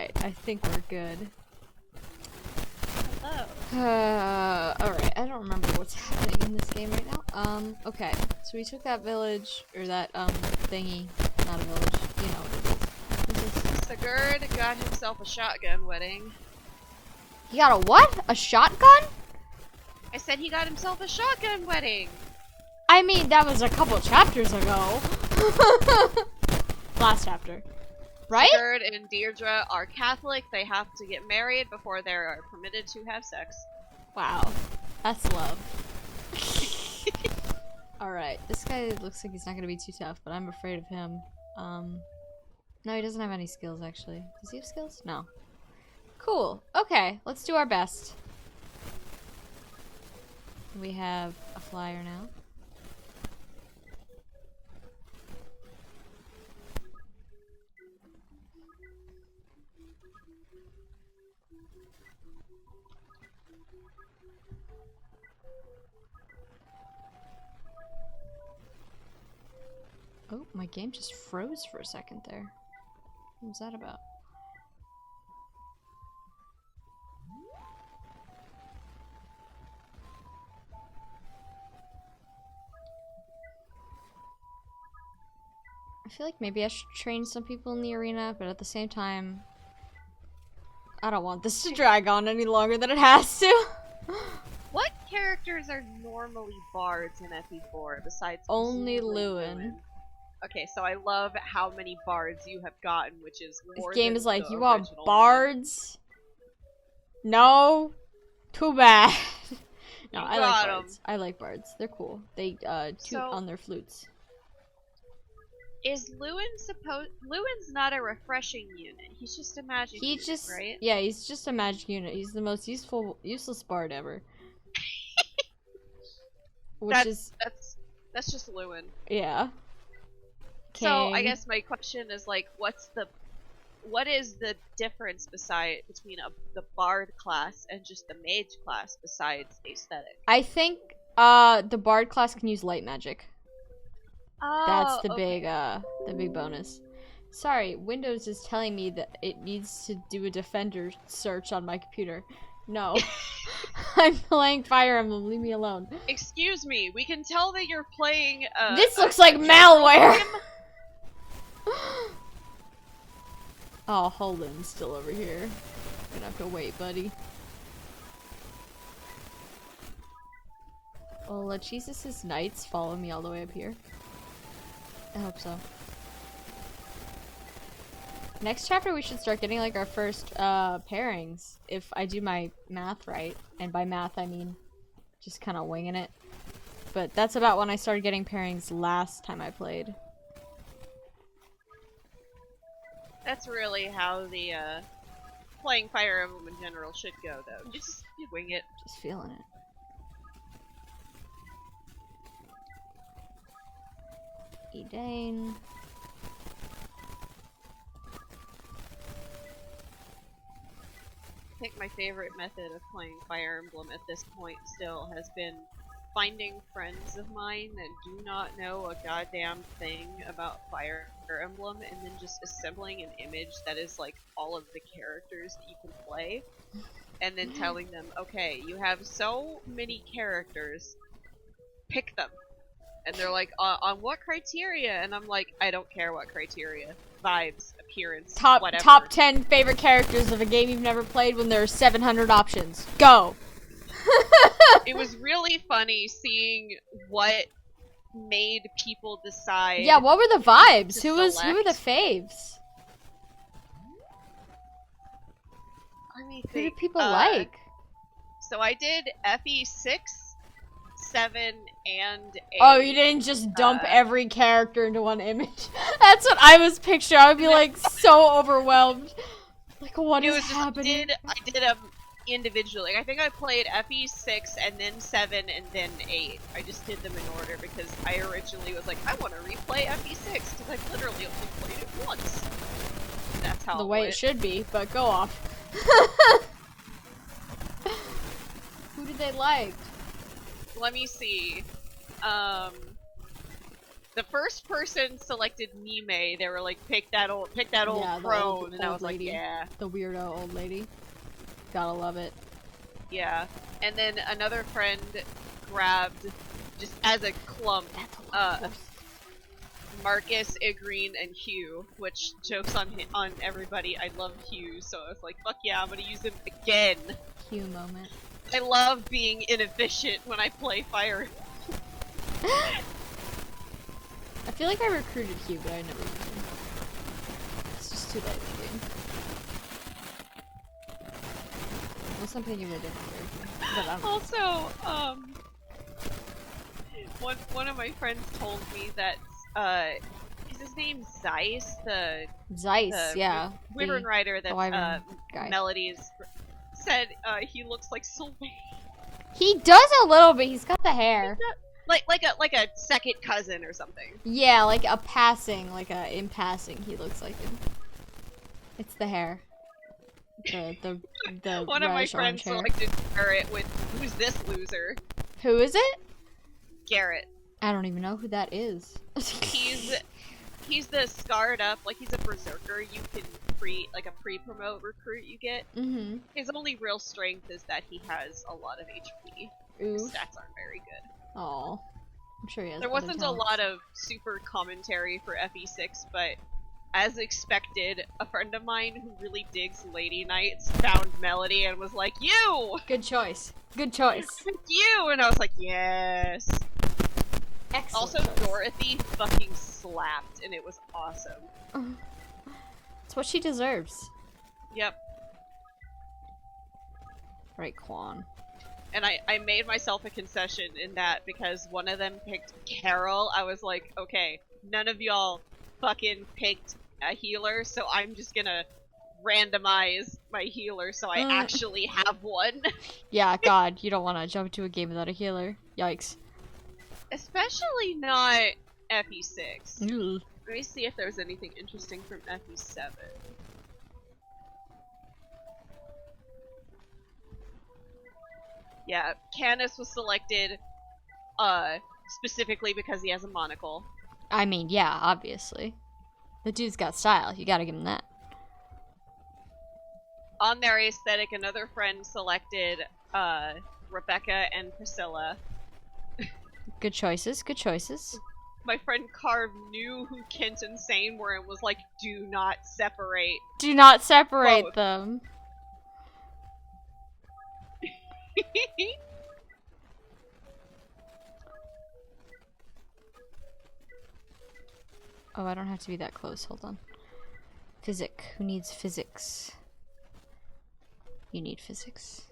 Alright, I think we're good. Hello. Alright, I don't remember what's happening in this game right now. Okay. So we took that village, or that, thingy. Not a village, you know what it is. Sigurd got himself a shotgun wedding. He got a what? A shotgun? I said he got himself a shotgun wedding! I mean, that was a couple chapters ago. Last chapter. Right? Sigurd and Deirdre are Catholic. They have to get married before they are permitted to have sex. Wow. That's love. Alright, this guy looks like he's not gonna be too tough, but I'm afraid of him. No, he doesn't have any skills, actually. Does he have skills? No. Cool. Okay, let's do our best. We have a flyer now. Oh, my game just froze for a second there. What was that about? I feel like maybe I should train some people in the arena, but at the same time, I don't want this to drag on any longer than it has to. What characters are normally bards in FE4 besides Only presumably Lewin. Okay, so I love how many bards you have gotten, which is more This game than is like, the you want original bards? No? Too bad. No, You I got like 'em. bards. I like bards. They're cool. They toot So- on their flutes. Is Lewin Lewin's not a refreshing unit. He's just a magic He unit, just, right? yeah, he's just a magic unit. He's the most useless bard ever. Which is, That's just Lewin. yeah. So I King. guess my question is like, what is the difference between the bard class and just the mage class besides aesthetic? I think, the bard class can use light magic. Oh, That's the okay. big bonus. Sorry, Windows is telling me that it needs to do a defender search on my computer. No. I'm playing Fire Emblem, leave me alone. Excuse me, we can tell that you're playing. This looks like malware! game. Oh, Holden's still over here. Gonna have to wait, buddy. Well, Lachesis' knights follow me all the way up here. I hope so. Next chapter we should start getting like our first pairings, if I do my math right. And by math I mean just kind of winging it. But that's about when I started getting pairings last time I played. That's really how the playing Fire Emblem in general should go, though. Just you wing it. Just feeling it. Edane. I think my favorite method of playing Fire Emblem at this point still has been finding friends of mine that do not know a goddamn thing about Fire Emblem and then just assembling an image that is like all of the characters that you can play and then telling them, okay, you have so many characters, pick them. And they're like, on what criteria? And I'm like, I don't care what criteria. Vibes, appearance, whatever. Top 10 favorite characters of a game you've never played when there are 700 options. Go! It was really funny seeing what made people decide. Yeah, what were the vibes? to Who were the select. faves? Let me Who did think. people like? So I did FE6, 7, and 8. Oh, you didn't just dump every character into one image. That's what I was picturing. I would be like so overwhelmed. Like, what is happening? I did them individually. I think I played FE6 and then 7 and then 8. I just did them in order because I originally was like, I want to replay FE6 because I've literally only played it once. That's how The way it went. should be, but go off. Who did they like? Let me see. The first person selected Mime. They were like, pick that old Yeah, the crone, and I old was lady. like, yeah. The weirdo old lady. Gotta love it. Yeah. And then another friend grabbed, just as a clump, Marcus, Igreen, and Hugh, which jokes on everybody. I love Hugh, so I was like, fuck yeah, I'm gonna use him again. Hugh moment. I love being inefficient when I play Fire. I feel like I recruited Hugh, but I never used him. It's just too late in the game. Unless I'm thinking of a different character. But I don't know. Also, one of my friends told me that, is his name Zeiss? Zeiss, yeah. Wyvern Rider that, guy. Melody's said, he looks like Sylvain. He does a little bit, he's got the hair. Like a second cousin or something. Yeah, like a passing, in passing, he looks like him. It's the hair. The One of my reddish orange friends hair. selected Garrett with, who's this loser? Who is it? Garrett. I don't even know who that is. He's the scarred up, like he's a berserker. You can a pre-promote recruit you get. Mm-hmm. His only real strength is that he has a lot of HP. His stats aren't very good. Oh, I'm sure he has. There other wasn't talents. a lot of super commentary for FE6, but as expected, a friend of mine who really digs Lady Knights found Melody and was like, "You! Good choice. Good choice. You!" And I was like, "Yes." Excellent. Also, choice. Dorothy fucking slapped, and it was awesome. It's what she deserves. Yep. Right, Quan. And I made myself a concession in that because one of them picked Carol. I was like, okay, none of y'all fucking picked a healer, so I'm just gonna randomize my healer so I actually have one. Yeah, God, you don't want to jump into a game without a healer. Yikes. Especially not FE6. Ooh. Let me see if there's anything interesting from FE7. Yeah, Canis was selected specifically because he has a monocle. I mean, yeah, obviously. The dude's got style. You gotta give him that. On their aesthetic, another friend selected Rebecca and Priscilla. Good choices. Good choices. My friend Carve knew who Kent and Sane were and was like, do not separate. Do not separate both. them. Oh, I don't have to be that close. Hold on. Physic. Who needs physics? You need physics.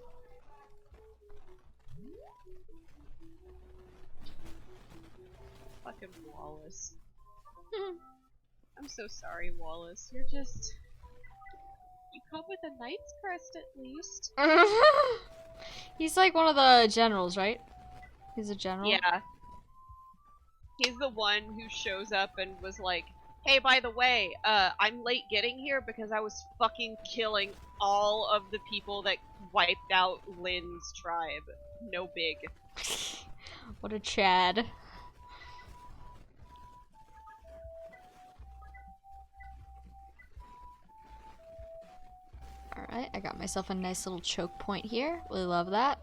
Fucking Wallace. I'm so sorry, Wallace. You're just... You come with a knight's crest at least. He's like one of the generals, right? He's a general? Yeah. He's the one who shows up and was like, hey, by the way, I'm late getting here because I was fucking killing all of the people that wiped out Lynn's tribe. No big. What a Chad. Alright, I got myself a nice little choke point here. Really love that.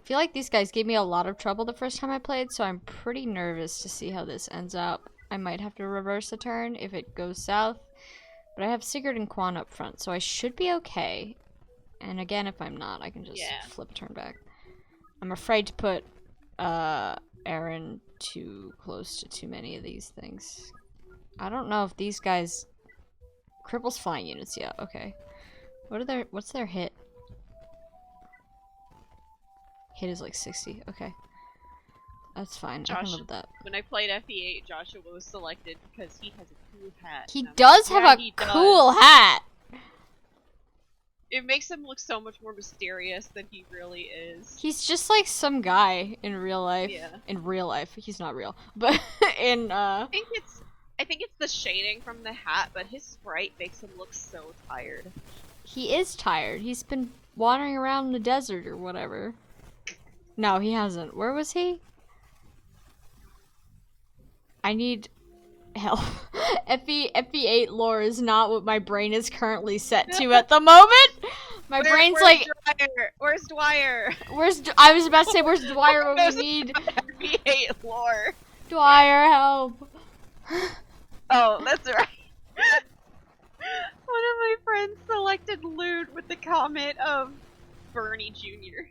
I feel like these guys gave me a lot of trouble the first time I played, so I'm pretty nervous to see how this ends up. I might have to reverse a turn if it goes south, but I have Sigurd and Quan up front, so I should be okay. And again, if I'm not, I can just flip a turn back. I'm afraid to put Aaron too close to too many of these things. I don't know if these guys... Cripples flying units, yeah, okay. What's their hit? Hit is like 60, okay. That's fine, I can live with that. When I played FE8, Joshua was selected because he has a cool hat. He does have a cool hat! It makes him look so much more mysterious than he really is. He's just like some guy in real life. Yeah. In real life, he's not real. But in I think it's the shading from the hat, but his sprite makes him look so tired. He is tired. He's been wandering around the desert or whatever. No, he hasn't. Where was he? I need help. FE8 lore is not what my brain is currently set to at the moment. My brain's where's like, Dwyer? Where's Dwyer? I was about to say, where's Dwyer when we need FE8 lore. Dwyer help? Oh, that's right. One of my friends selected loot with the comment of Bernie Jr.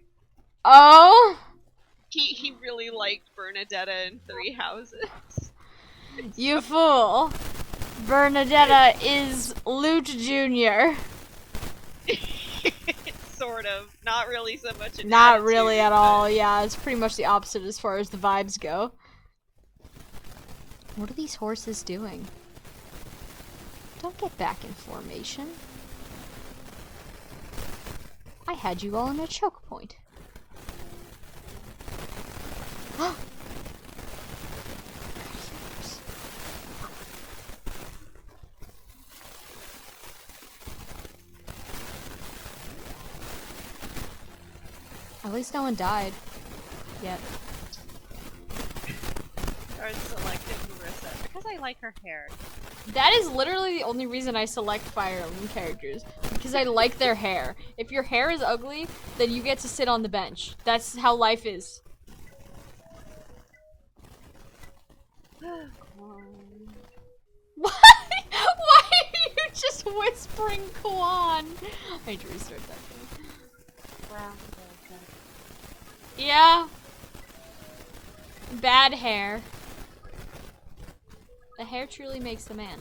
Oh, He really liked Bernadetta in Three Houses. you fool! Bernadetta is Loot Jr. Sort of. Not really so much an Not attitude, really at but- all. Yeah, it's pretty much the opposite as far as the vibes go. What are these horses doing? Don't get back in formation. I had you all in a choke point. At least no one died. Yet. Or selected Marissa. Because I like her hair. That is literally the only reason I select Fire Emblem characters. Because I like their hair. If your hair is ugly, then you get to sit on the bench. That's how life is. Why? Why are you just whispering Kwan? I need to restart that thing. Yeah. Bad hair. The hair truly makes the man.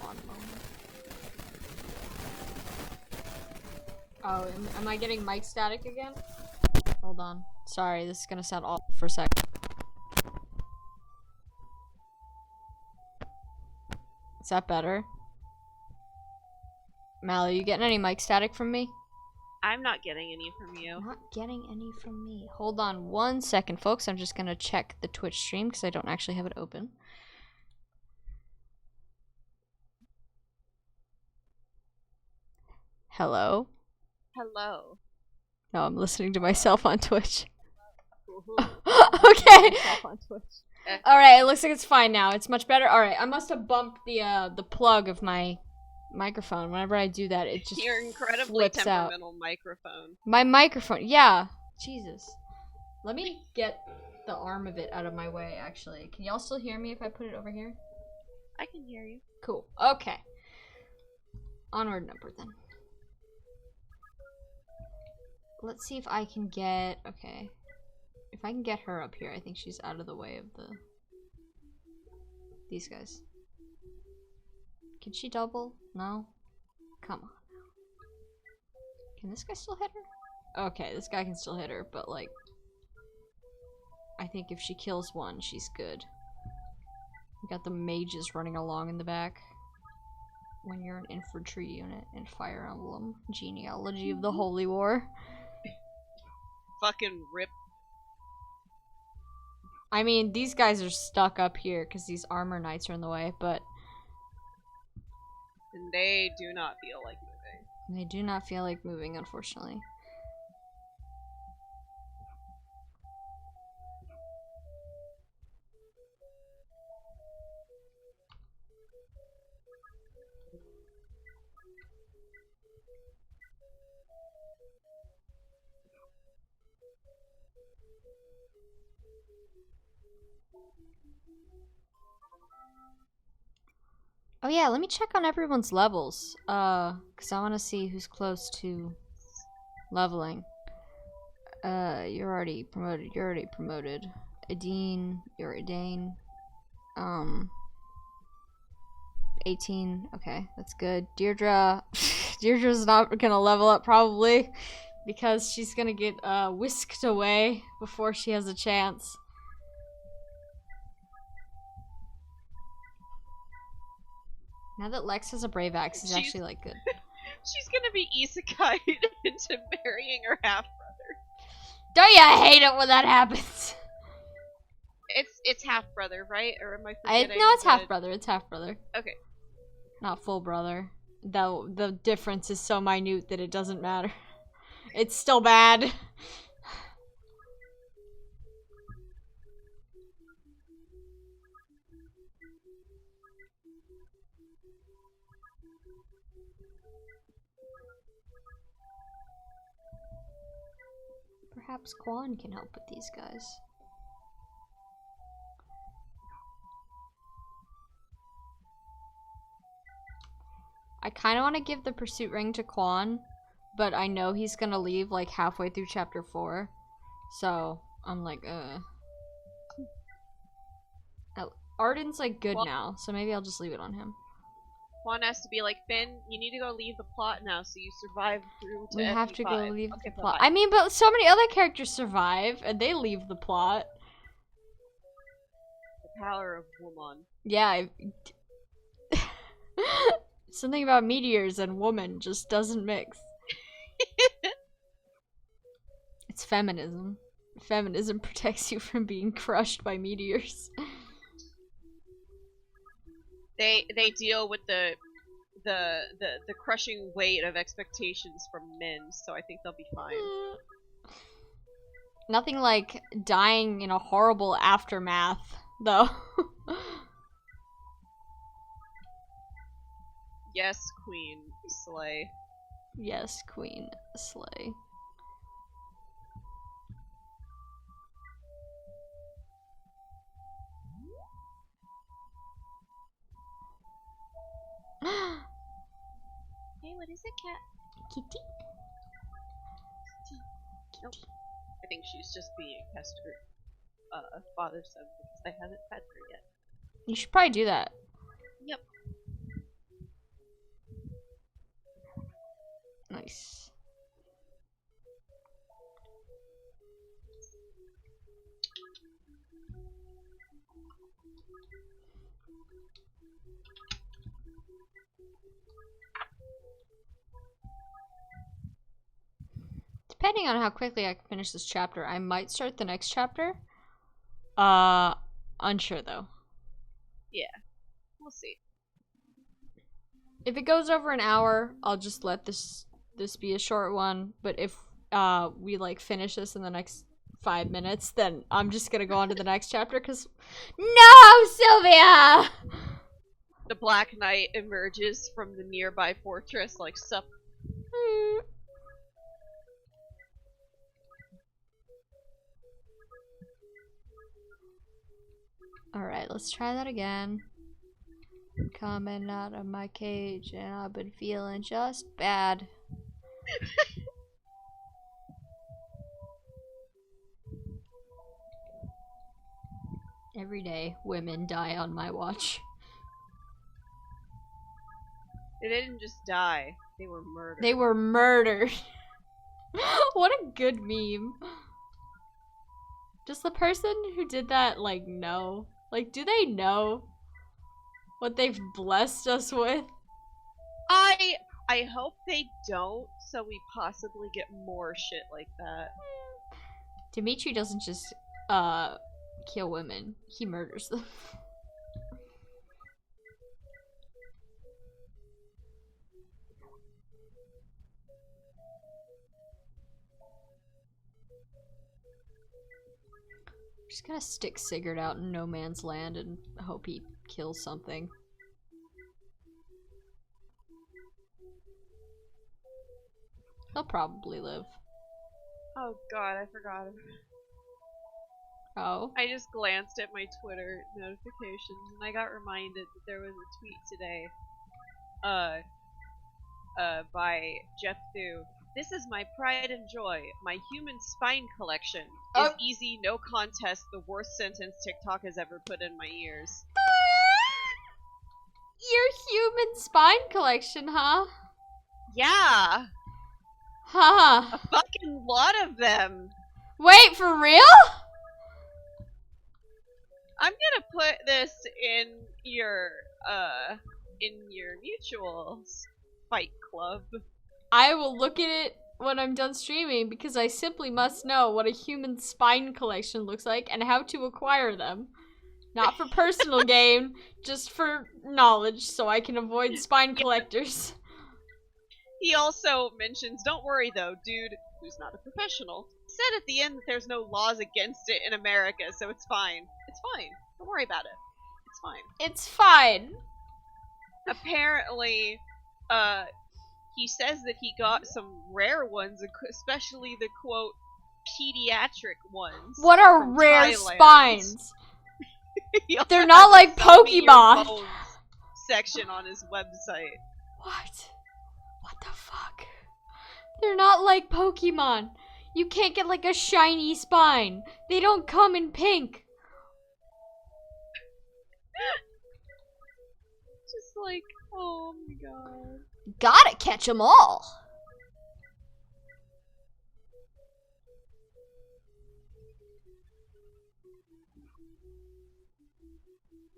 One moment. Oh, am I getting mic static again? Hold on. Sorry, this is gonna sound awful for a sec. Is that better? Mal, are you getting any mic static from me? I'm not getting any from you. Not getting any from me. Hold on 1 second, folks. I'm just gonna check the Twitch stream because I don't actually have it open. Hello? Hello. No, I'm listening to myself on Twitch. Woohoo. Okay. On Twitch. Alright, it looks like it's fine now. It's much better. Alright, I must have bumped the plug of my microphone. Whenever I do that, it just Your incredibly flips out. temperamental microphone. My microphone, yeah. Jesus. Let me get the arm of it out of my way, actually. Can y'all still hear me if I put it over here? I can hear you. Cool. Okay. Onward and upward then. Let's see if I can get... Okay. If I can get her up here, I think she's out of the way of these guys. Can she double? No? Come on. Can this guy still hit her? Okay, this guy can still hit her, but like... I think if she kills one, she's good. We got the mages running along in the back. When you're an infantry unit in Fire Emblem, Genealogy of the Holy War. Fucking rip. I mean, these guys are stuck up here because these armor knights are in the way, but... And they do not feel like moving. They do not feel like moving, unfortunately. Oh yeah, let me check on everyone's levels. Cause I want to see who's close to leveling. You're already promoted. You're already promoted. Adine, you're Adane. 18. Okay, that's good. Deirdre, Deirdre's not gonna level up probably because she's gonna get whisked away before she has a chance. Now that Lex has a brave axe, is actually like good. She's gonna be isekai'd into marrying her half-brother. Don't ya hate it when that happens? It's half-brother, right? Or am I No, forgetting? it's half brother. It's half brother. Okay. Not full brother. Though the difference is so minute that it doesn't matter. It's still bad. Perhaps Quan can help with these guys. I kind of want to give the pursuit ring to Quan, but I know he's gonna leave like halfway through chapter 4, so I'm like, Arden's like good now, so maybe I'll just leave it on him. Juan has to be like, Finn, you need to go leave the plot now so you survive through to We FE5. have to go leave Okay, the plot. bye-bye. I mean, but so many other characters survive, and they leave the plot. The power of woman. Yeah, something about meteors and woman just doesn't mix. It's feminism. Feminism protects you from being crushed by meteors. They deal with the crushing weight of expectations from men, so I think they'll be fine. Nothing like dying in a horrible aftermath, though. Yes, Queen, slay. Yes, Queen, slay. Hey, what is it, cat? Kitty. Nope. I think she's just being pestered, bothersome because I haven't fed her yet. You should probably do that. Yep. Nice. Depending on how quickly I can finish this chapter, I might start the next chapter. Unsure though. Yeah. We'll see. If it goes over an hour, I'll just let this be a short one. But if we like finish this in the next 5 minutes, then I'm just gonna go on to the next chapter. Cause no, Sylvia. The Black Knight emerges from the nearby fortress, like sup. Alright, let's try that again. Coming out of my cage, and I've been feeling just bad. Every day, women die on my watch. They didn't just die, they were murdered. They were murdered. What a good meme. Does the person who did that, like, know? Like, do they know what they've blessed us with? I hope they don't, so we possibly get more shit like that. Dimitri doesn't just, kill women. He murders them. Just gonna stick Sigurd out in no man's land and hope he kills something. He'll probably live. Oh god, I forgot. Oh? I just glanced at my Twitter notifications and I got reminded that there was a tweet today by Jeff Thu. This is my pride and joy. My human spine collection is easy, no contest, the worst sentence TikTok has ever put in my ears. Your human spine collection, huh? Yeah! Huh. A fucking lot of them! Wait, for real? I'm gonna put this in your mutual fight club. I will look at it when I'm done streaming because I simply must know what a human spine collection looks like and how to acquire them. Not for personal gain, just for knowledge so I can avoid spine collectors. He also mentions, don't worry though, dude, who's not a professional, said at the end that there's no laws against it in America, so it's fine. It's fine. Don't worry about it. It's fine. It's fine. Apparently, he says that he got some rare ones, especially the quote pediatric ones. What are from rare Thailand. spines? He also They're not has like a Sell Me Your Pokemon. Bones section on his website. What? What the fuck? They're not like Pokemon. You can't get like a shiny spine. They don't come in pink. Just like, oh my god. Gotta catch 'em all.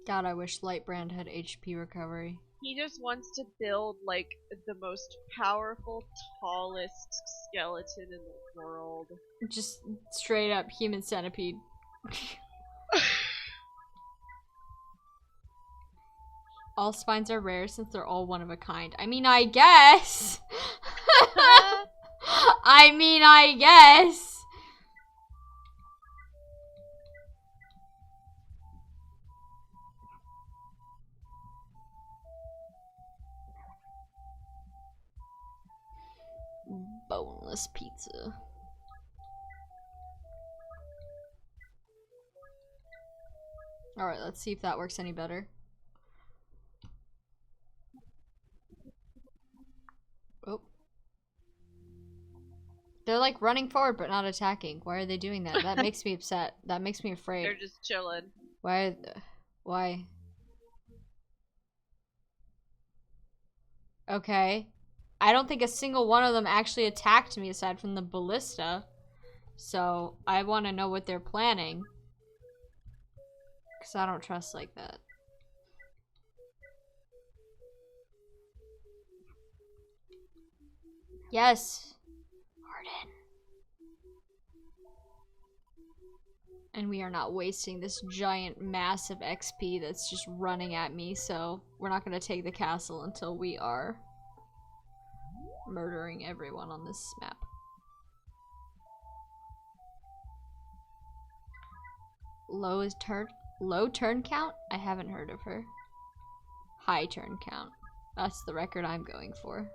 God, I wish Lightbrand had HP recovery. He just wants to build, like, the most powerful, tallest skeleton in the world. Just straight up human centipede. All spines are rare since they're all one of a kind. I mean, I guess. I guess. Boneless pizza. Alright, let's see if that works any better. Oh. They're like running forward but not attacking. Why are they doing that? That makes me upset. That makes me afraid. They're just chilling. Why? Why? Okay. I don't think a single one of them actually attacked me aside from the ballista. So, I want to know what they're planning. Because I don't trust like that. Yes. Arden. And we are not wasting this giant massive XP that's just running at me, so we're not going to take the castle until we are murdering everyone on this map. Low turn count? I haven't heard of her. High turn count. That's the record I'm going for.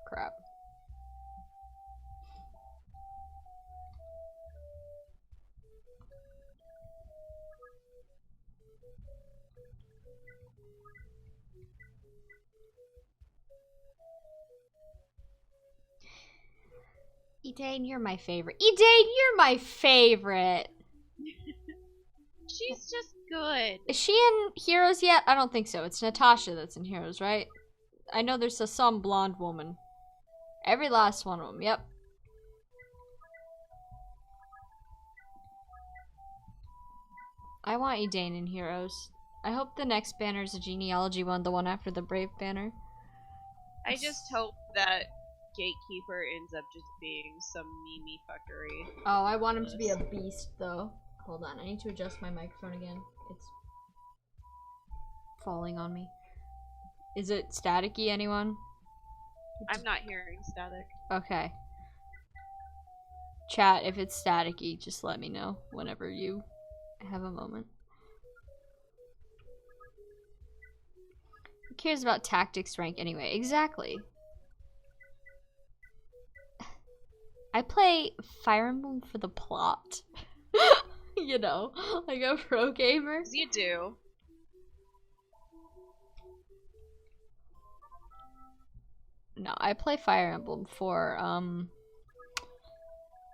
Crap. Edane, you're my favorite. Edane, you're my favorite! She's just good. Is she in Heroes yet? I don't think so. It's Natasha that's in Heroes, right? I know there's some blonde woman. Every last one of them, yep. I want Edane in Heroes. I hope the next banner is a genealogy one, the one after the Brave banner. I just hope that Gatekeeper ends up just being some meme fuckery. Oh, I want him to be a beast, though. Hold on, I need to adjust my microphone again. It's falling on me. Is it staticky, anyone? I'm not hearing static. Okay. Chat, if it's staticky, just let me know whenever you have a moment. Who cares about tactics rank anyway? Exactly. I play Fire Emblem for the plot. You know, like a pro gamer. You do. No, I play Fire Emblem for,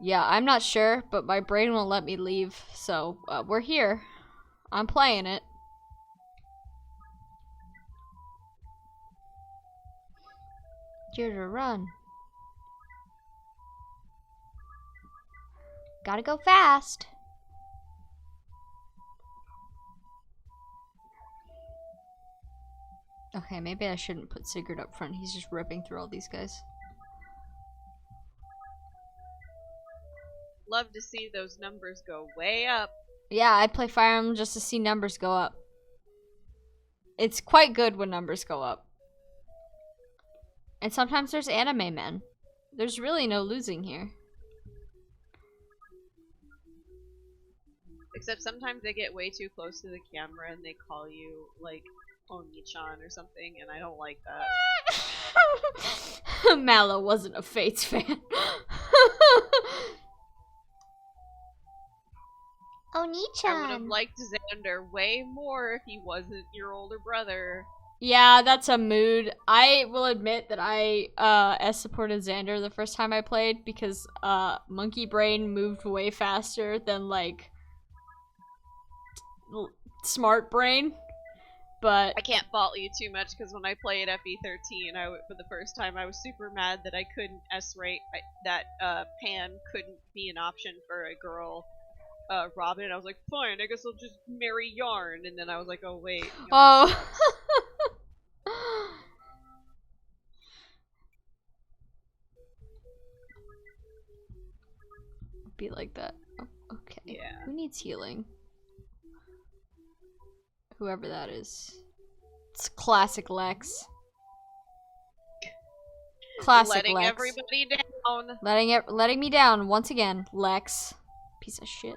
yeah, I'm not sure, but my brain won't let me leave, so, we're here. I'm playing it. Deirdre, run. Gotta go fast. Okay, maybe I shouldn't put Sigurd up front. He's just ripping through all these guys. Love to see those numbers go way up. Yeah, I'd play Fire Emblem just to see numbers go up. It's quite good when numbers go up. And sometimes there's anime men. There's really no losing here. Except sometimes they get way too close to the camera and they call you, like, Oni-chan or something, and I don't like that. Mallow wasn't a Fates fan. Oni-chan. I would have liked Xander way more if he wasn't your older brother. Yeah, that's a mood. I will admit that I supported Xander the first time I played because Monkey Brain moved way faster than like Smart Brain. But I can't fault you too much because when I played FE13, for the first time, I was super mad that I couldn't S-rate that Pan couldn't be an option for a girl. Robin, and I was like, fine, I guess I'll just marry Yarn, and then I was like, oh wait. Oh. Be like that. Oh, okay. Yeah. Who needs healing? Whoever that is. It's classic Lex. Classic letting Lex. Everybody down. Letting me down once again, Lex. Piece of shit.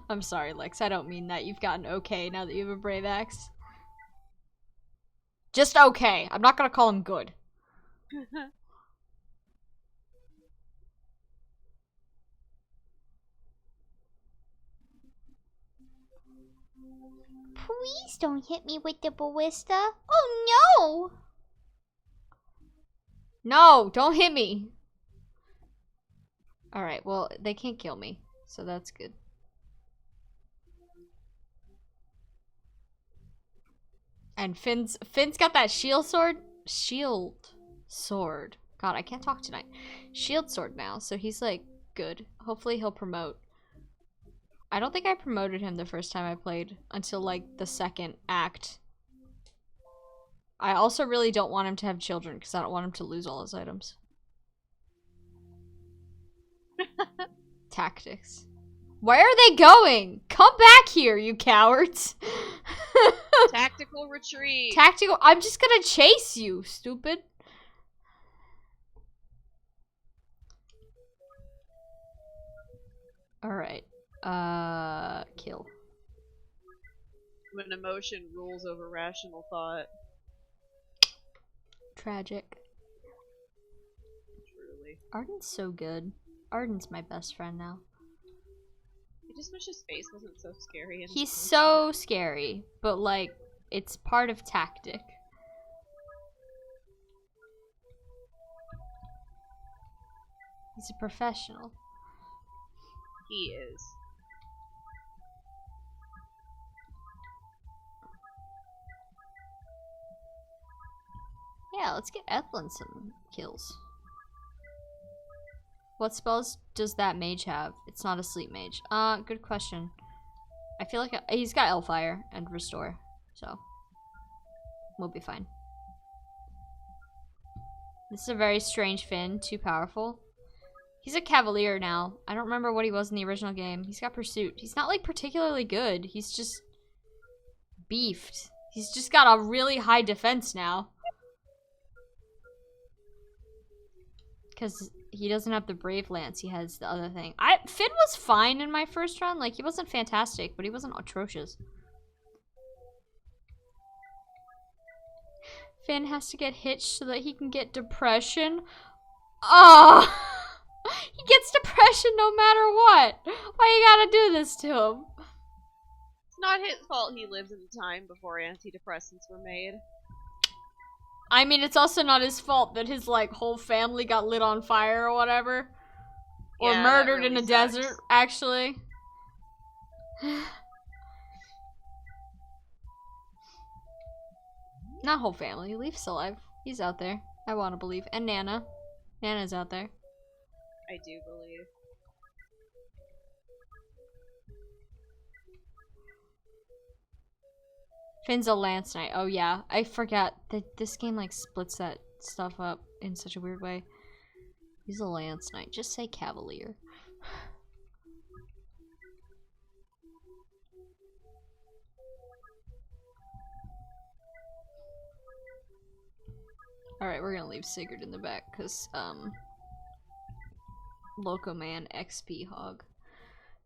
I'm sorry, Lex. I don't mean that. You've gotten okay now that you have a Brave Axe. Just okay. I'm not gonna call him good. Please don't hit me with the ballista. Oh no! No, don't hit me. Alright, well, they can't kill me, so that's good. And Finn's got that shield sword. God, I can't talk tonight. Shield sword now, so he's like good. Hopefully he'll promote. I don't think I promoted him the first time I played until like the second act. I also really don't want him to have children because I don't want him to lose all his items. Tactics. Where are they going? Come back here, you cowards. Tactical retreat. Tactical. I'm just gonna chase you, stupid. Alright. Kill. When emotion rules over rational thought. Tragic. Truly. Arden's so good. Arden's my best friend now. I just wish his face wasn't so scary. He's so scary, but like, it's part of tactic. He's a professional. He is. Yeah, let's get Ethlyn some kills. What spells does that mage have? It's not a sleep mage. Good question. I feel like he's got Elfire and Restore, so we'll be fine. This is a very strange Finn, too powerful. He's a Cavalier now. I don't remember what he was in the original game. He's got Pursuit. He's not like particularly good. He's just beefed. He's just got a really high defense now. Because he doesn't have the Brave Lance, he has the other thing. Finn was fine in my first run. Like, he wasn't fantastic, but he wasn't atrocious. Finn has to get hitched so that he can get depression. Oh! He gets depression no matter what! Why you gotta do this to him? It's not his fault he lives in a time before antidepressants were made. I mean, it's also not his fault that his, like, whole family got lit on fire or whatever. Or Yeah, murdered really in a sucks. desert, actually. Not whole family. Leaf's alive. He's out there. I want to believe. And Nana. Nana's out there. I do believe. Finn's a Lance Knight. Oh, yeah. I forgot that this game, like, splits that stuff up in such a weird way. He's a Lance Knight. Just say Cavalier. Alright, we're gonna leave Sigurd in the back, because, Loco Man XP hog.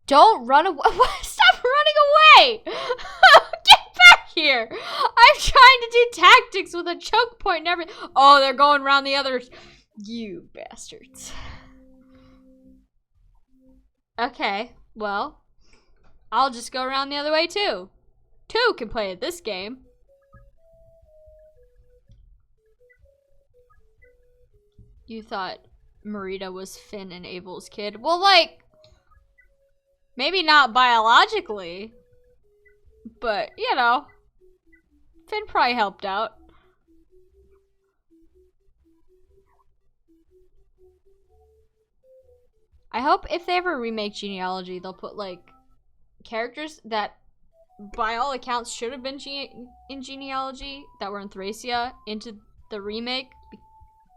Don't run away! Stop running away! Get back here! I'm trying to do tactics with a choke point and everything. Oh, they're going around the others. You bastards. Okay, well, I'll just go around the other way too. Two can play at this game. You thought Marita was Finn and Abel's kid? Well, like, maybe not biologically, but, you know, Finn probably helped out. I hope if they ever remake Genealogy, they'll put, like, characters that, by all accounts, should have been in Genealogy, that were in Thracia, into the remake,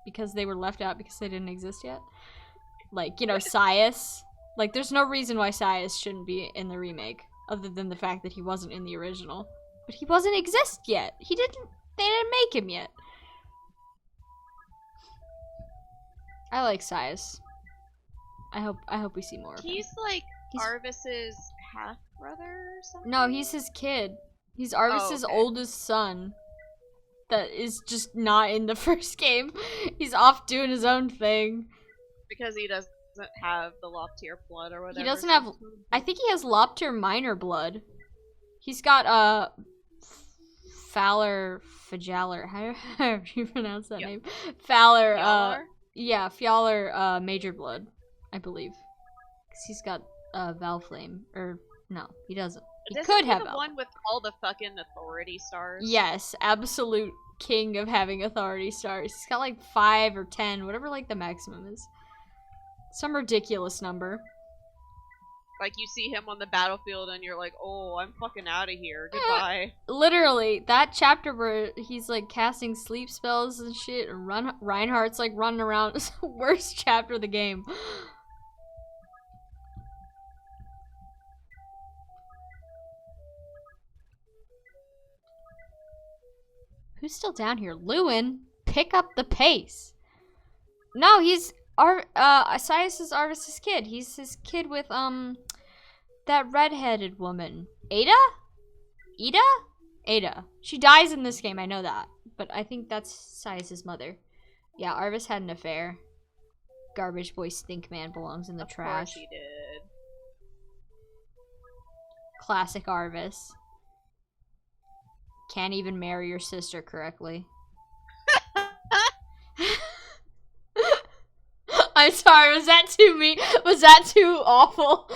because they were left out because they didn't exist yet. Like, you know, Sias. Like, there's no reason why Sias shouldn't be in the remake, other than the fact that he wasn't in the original. But he doesn't exist yet. They didn't make him yet. I like Sias. I hope we see more of him. He's like Arvis's half-brother or something? No, he's his kid. He's Arvis's oldest son. That is just not in the first game. He's off doing his own thing. Because he doesn't have the Loptier blood or whatever. He doesn't have... I think he has Loptier minor blood. He's got, Fowler... How do you pronounce that name? Fowler, yeah, Fowler, major blood, I believe. Because he's got, Valflame. Or, no, he doesn't. He could have the one with all the fucking authority stars. Yes, absolute king of having authority stars. He's got like 5 or 10, whatever like the maximum is. Some ridiculous number. Like you see him on the battlefield and you're like, oh, I'm fucking out of here. Goodbye. Literally, that chapter where he's like casting sleep spells and shit, and Reinhardt's like running around. It's the worst chapter of the game. Who's still down here? Lewin, pick up the pace. No, he's Sias is Arvis's kid. He's his kid with that redheaded woman. Ada? Ada. She dies in this game, I know that. But I think that's Sias's mother. Yeah, Arvis had an affair. Garbage boy stink man belongs in the trash. Of course he did. Classic Arvis. Can't even marry your sister correctly. I'm sorry, was that too mean? Was that too awful?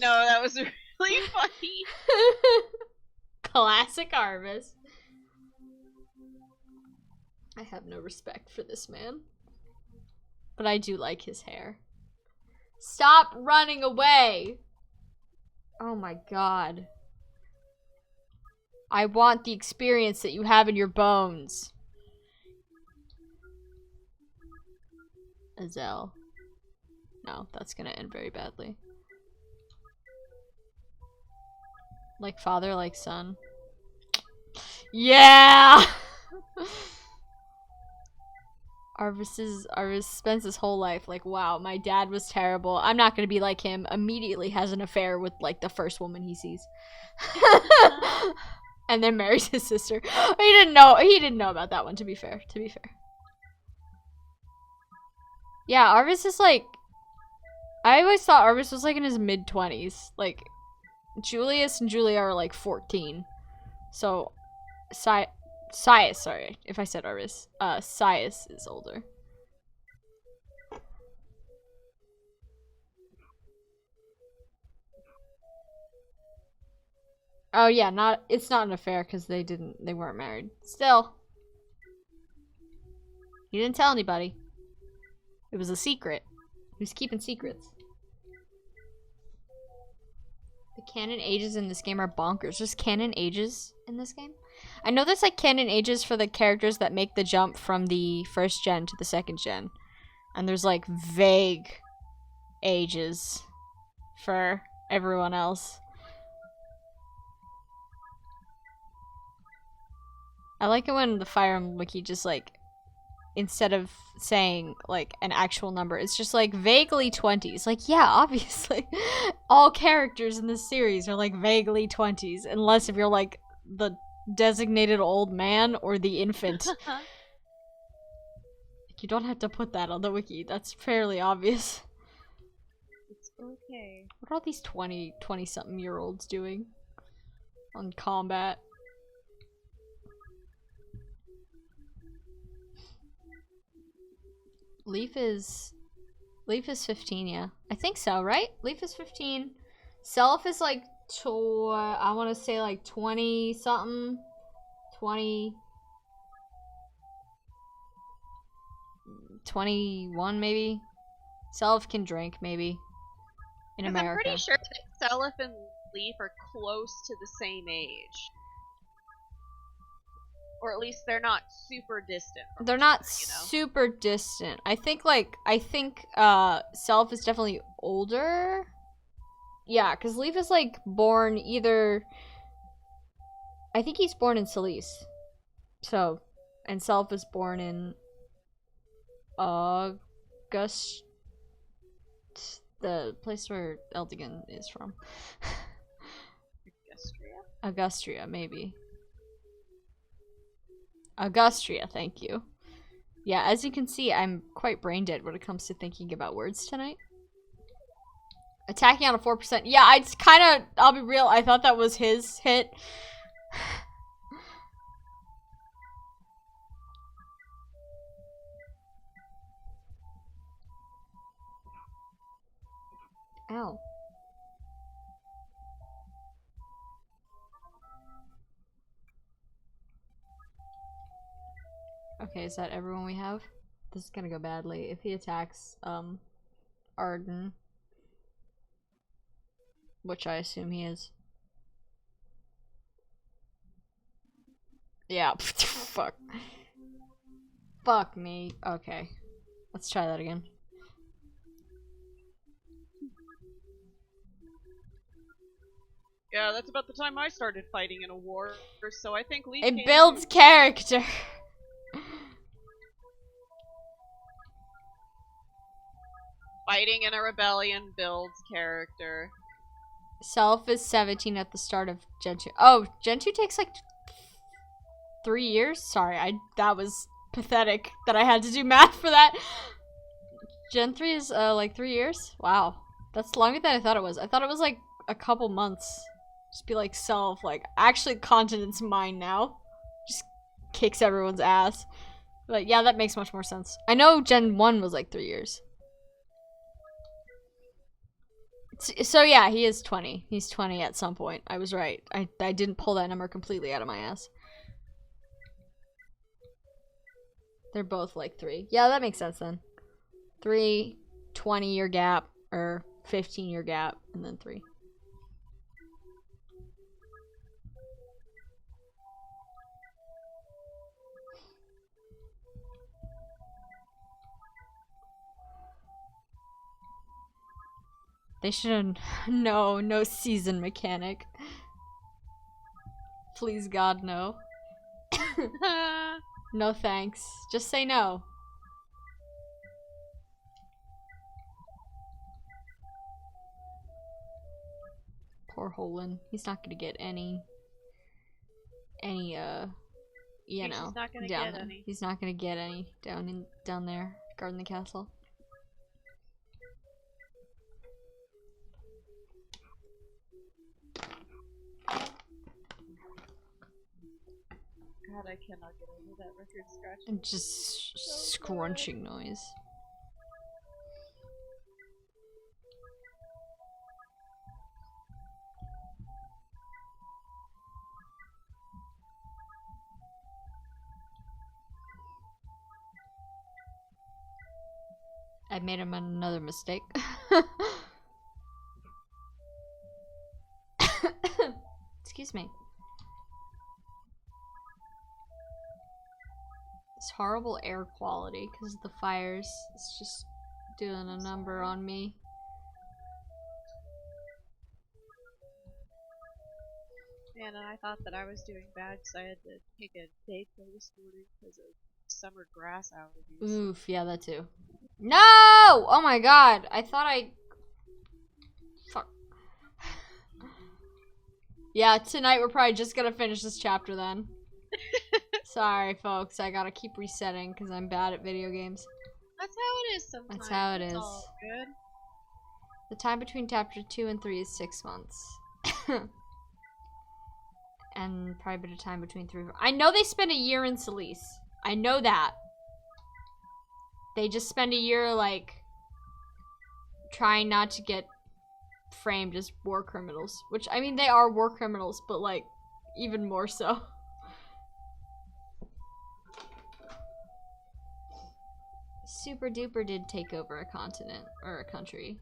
No, that was really funny. Classic Arvis. I have no respect for this man. But I do like his hair. Stop running away! Oh my god. I want the experience that you have in your bones. Azel. No, that's gonna end very badly. Like father, like son. Yeah! Arvis spends his whole life like, wow, my dad was terrible. I'm not gonna be like him. Immediately has an affair with like the first woman he sees. And then marries his sister. He didn't know about that one, to be fair. Yeah, Arvis is like, I always thought Arvis was like in his mid-20s. Like, Julius and Julia are like 14. So, Sias, sorry if I said Arvis. Sias is older. Oh yeah, it's not an affair because they weren't married. Still. He didn't tell anybody. It was a secret. He was keeping secrets. The canon ages in this game are bonkers. There's canon ages in this game? I know there's like canon ages for the characters that make the jump from the first gen to the second gen. And there's like vague ages for everyone else. I like it when the Fire Emblem Wiki just like instead of saying like an actual number. It's just like vaguely 20s. Like, yeah, obviously. All characters in this series are like vaguely 20s, unless if you're like the designated old man or the infant. You don't have to put that on the wiki. That's fairly obvious. It's okay. What are all these 20-something year olds doing on combat? Leaf is 15, yeah. I think so, right? Leaf is 15. Self is like I want to say like 20 something. 20 21 maybe. Self can drink maybe in America. I'm pretty sure that Seliph and Leaf are close to the same age. Or at least they're not super distant. They're not super distant. I think Self is definitely older. Yeah, because Leaf is like born either. I think he's born in Solis. So, and Self is born in August, the place where Eldigan is from. Augustria, maybe. Augustria, thank you. Yeah, as you can see, I'm quite brain dead when it comes to thinking about words tonight. Attacking on a 4%. Yeah, I just kind of, I'll be real, I thought that was his hit. Ow. Okay, is that everyone we have? This is gonna go badly. If he attacks, Arden, which I assume he is. Yeah, fuck. Fuck me. Okay. Let's try that again. Yeah, that's about the time I started fighting in a war, so I think Leaf It builds character. Fighting in a rebellion builds character. Self is 17 at the start of Gen 2. Oh, Gen 2 takes like 3 years? Sorry, that was pathetic that I had to do math for that. Gen 3 is like 3 years? Wow. That's longer than I thought it was. I thought it was like a couple months. Just be like Self, like, actually continent's mine now. Just kicks everyone's ass. But yeah, that makes much more sense. I know Gen 1 was like 3 years. So yeah, he is 20. He's 20 at some point. I was right. I didn't pull that number completely out of my ass. They're both like 3. Yeah, that makes sense then. 3, 20-year gap, or 15-year gap, and then 3. They should. No season mechanic. Please God, no. No thanks. Just say no. Poor Holland. He's not gonna get any you know, down there. He's not gonna get any down there, guarding the castle. God, I cannot get over that record scratch. And just scrunching noise. I made him another mistake. Excuse me. This horrible air quality because of the fires. It's just doing a number on me. Man, and I thought that I was doing bad because I had to take a day pill this morning because of summer grass allergies. Oof, yeah, that too. No! Oh my god, I thought I... Fuck. Yeah, tonight we're probably just gonna finish this chapter then. Sorry, folks, I gotta keep resetting because I'm bad at video games. That's how it is sometimes. That's how it is. All good. The time between chapter 2 and 3 is 6 months. And probably a bit of time between 3 and 4. I know they spend a year in Solis. I know that. They just spend a year, like, trying not to get framed as war criminals. Which, I mean, they are war criminals, but, like, even more so. Super Duper did take over a continent, or a country.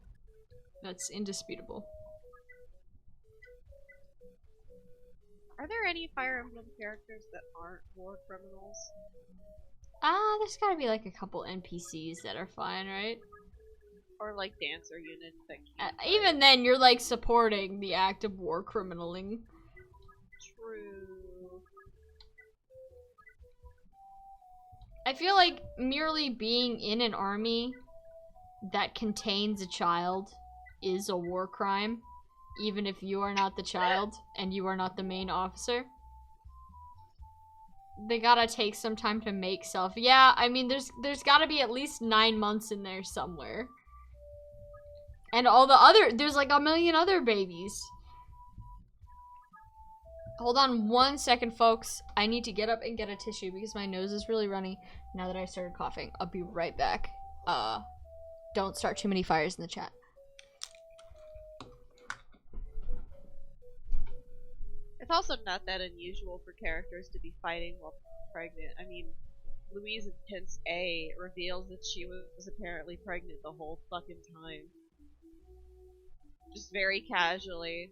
That's indisputable. Are there any Fire Emblem characters that aren't war criminals? There's gotta be like a couple NPCs that are fine, right? Or like dancer units that can't even then, you're like supporting the act of war criminaling. True. I feel like merely being in an army that contains a child is a war crime, even if you are not the child and you are not the main officer. They gotta take some time to make self. Yeah, I mean, there's gotta be at least 9 months in there somewhere. And all the other, there's like a million other babies. Hold on 1 second, folks. I need to get up and get a tissue because my nose is really runny now that I started coughing. I'll be right back. Don't start too many fires in the chat. It's also not that unusual for characters to be fighting while pregnant. I mean, Louise Intense A reveals that she was apparently pregnant the whole fucking time. Just very casually.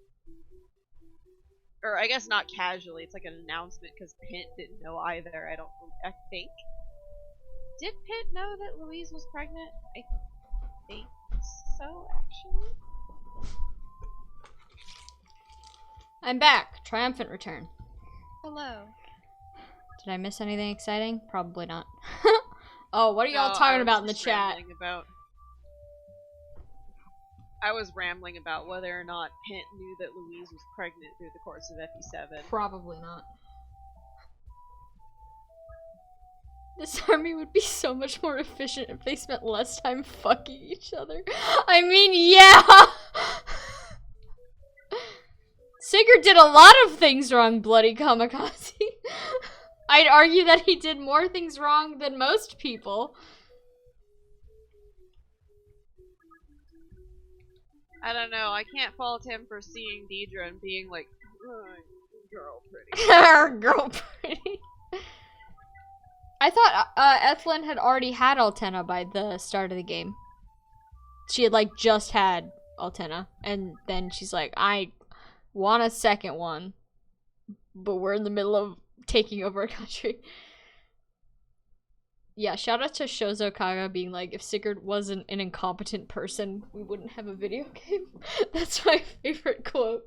Or I guess not casually, it's like an announcement because Pint didn't know either, I think. Did Pint know that Louise was pregnant? I think so, actually. I'm back. Triumphant return. Hello. Did I miss anything exciting? Probably not. Oh, what are y'all talking about in the chat? I was rambling about whether or not Pint knew that Louise was pregnant through the course of FE7. Probably not. This army would be so much more efficient if they spent less time fucking each other. I mean, yeah! Sigurd did a lot of things wrong, bloody kamikaze. I'd argue that he did more things wrong than most people. I don't know, I can't fault him for seeing Deidre and being like, girl pretty. Girl pretty. I thought Ethlyn had already had Altena by the start of the game. She had like just had Altena, and then she's like, I want a second one, but we're in the middle of taking over a country. Yeah, shout out to Shozo Kaga being like, if Sigurd wasn't an incompetent person, we wouldn't have a video game. That's my favorite quote.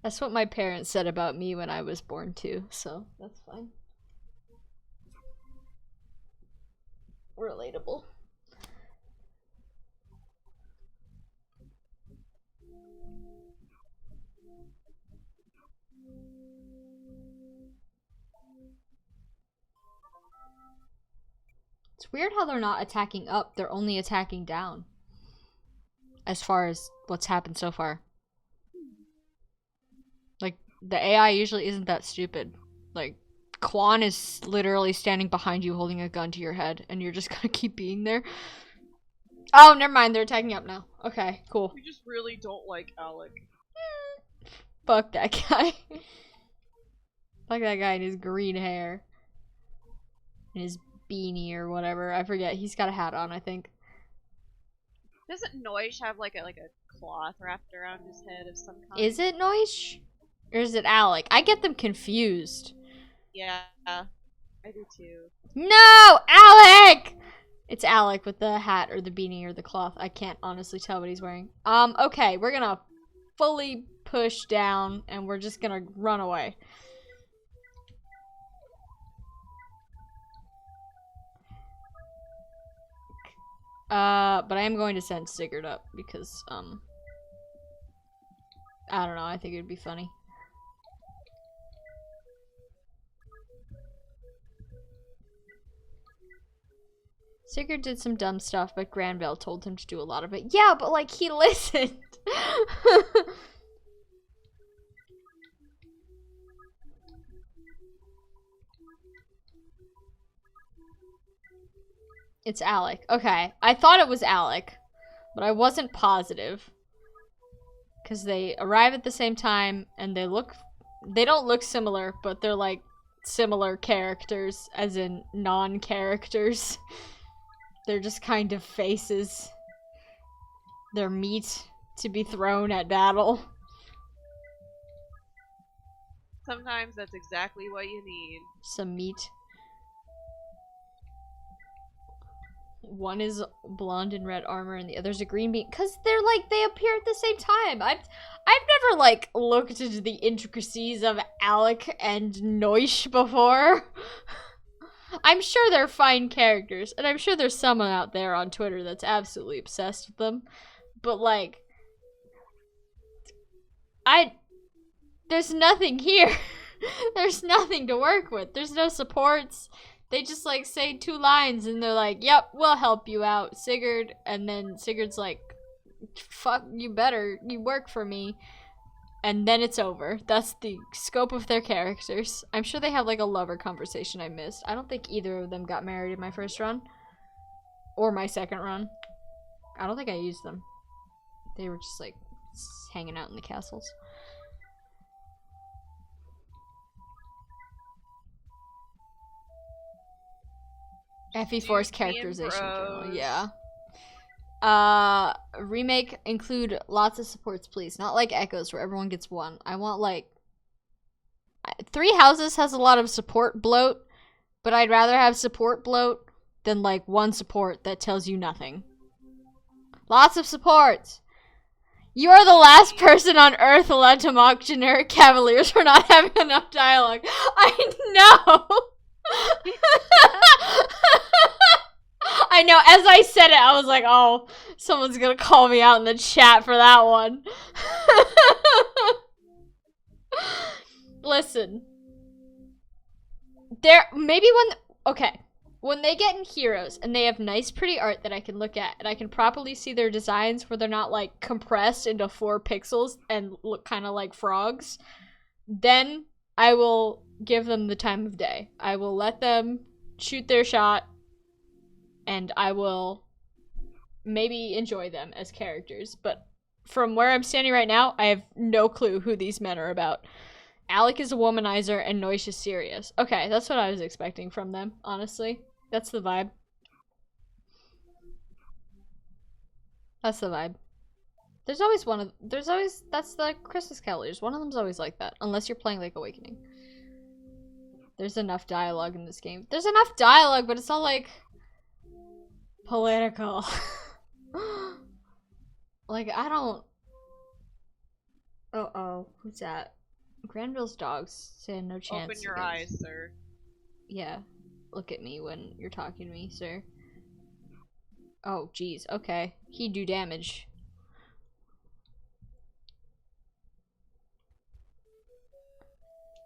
That's what my parents said about me when I was born too, so that's fine. Relatable. It's weird how they're not attacking up, they're only attacking down. As far as what's happened so far. Like, the AI usually isn't that stupid. Like, Quan is literally standing behind you holding a gun to your head, and you're just gonna keep being there. Oh, never mind, they're attacking up now. Okay, cool. We just really don't like Alec. Fuck that guy. Fuck that guy and his green hair. And his beanie or whatever. I forget. He's got a hat on, I think. Doesn't Noish have like a cloth wrapped around his head of some kind? Is it Noish? Or is it Alec? I get them confused. Yeah, I do too. No! Alec! It's Alec with the hat or the beanie or the cloth. I can't honestly tell what he's wearing. Okay, we're gonna fully push down and we're just gonna run away. But I am going to send Sigurd up because, I don't know, I think it would be funny. Sigurd did some dumb stuff, but Granville told him to do a lot of it. Yeah, but, like, he listened! It's Alec. Okay, I thought it was Alec, but I wasn't positive. Because they arrive at the same time, and they don't look similar, but they're, like, similar characters, as in non-characters. They're just kind of faces. They're meat to be thrown at battle. Sometimes that's exactly what you need. Some meat. One is blonde and red armor, and the other's a green bean. Cause they're like they appear at the same time. I've never like looked into the intricacies of Alec and Noish before. I'm sure they're fine characters, and I'm sure there's someone out there on Twitter that's absolutely obsessed with them. But like, there's nothing here. There's nothing to work with. There's no supports. They just, like, say 2 lines, and they're like, yep, we'll help you out, Sigurd. And then Sigurd's like, fuck, you work for me. And then it's over. That's the scope of their characters. I'm sure they have, like, a lover conversation I missed. I don't think either of them got married in my first run. Or my second run. I don't think I used them. They were just, like, hanging out in the castles. FE4's characterization journal, yeah. Remake include lots of supports, please. Not like Echoes where everyone gets one. I want like... 3 Houses has a lot of support bloat, but I'd rather have support bloat than like 1 support that tells you nothing. Lots of supports! You are the last person on Earth allowed to mock generic cavaliers for not having enough dialogue. I know! I know, as I said it, I was like, oh, someone's gonna call me out in the chat for that one. Listen. When they get in Heroes, and they have nice, pretty art that I can look at, and I can properly see their designs where they're not, like, compressed into 4 pixels and look kind of like frogs, then I will give them the time of day. I will let them shoot their shot, and I will maybe enjoy them as characters. But from where I'm standing right now, I have no clue who these men are about. Alec is a womanizer, and Noish is serious. Okay, that's what I was expecting from them, honestly. That's the vibe. That's the vibe. That's the Christmas Cavaliers. One of them's always like that, unless you're playing like Awakening. There's enough dialogue in this game. There's enough dialogue, but it's all like political. Like, I don't... Uh-oh. Who's that? Granville's dogs saying no chance. Open your eyes, sir. Yeah. Look at me when you're talking to me, sir. Oh, jeez. Okay. He do damage.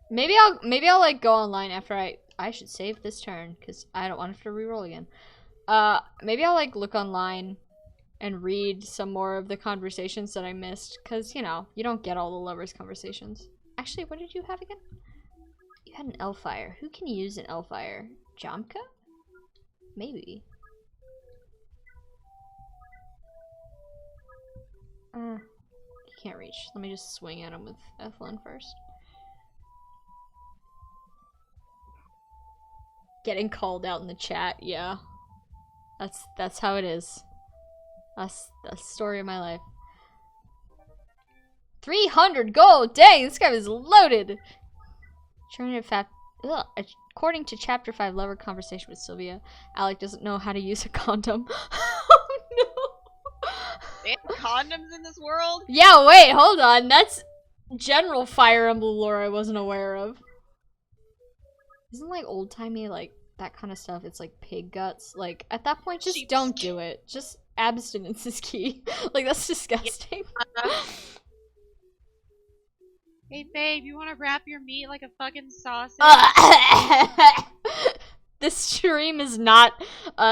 Maybe I'll like go online after I should save this turn because I don't want to have to reroll again. Maybe I'll like look online and read some more of the conversations that I missed because, you know, you don't get all the lovers conversations. Actually, what did you have again? You had an Elfire. Who can use an Elfire? Jamka? Maybe. You can't reach. Let me just swing at him with Ethlyn first. Getting called out in the chat, yeah. That's how it is. That's the story of my life. 300 gold! Dang, this guy was loaded! According to Chapter 5 Lover Conversation with Sylvia, Alec doesn't know how to use a condom. Oh no! They have condoms in this world? Yeah, wait, hold on. That's general Fire Emblem lore I wasn't aware of. Isn't like old-timey, like, that kind of stuff, it's like pig guts. Like, at that point, just Sheep's don't do it. Just abstinence is key. Like, that's disgusting. Hey babe, you wanna wrap your meat like a fucking sausage? This stream is not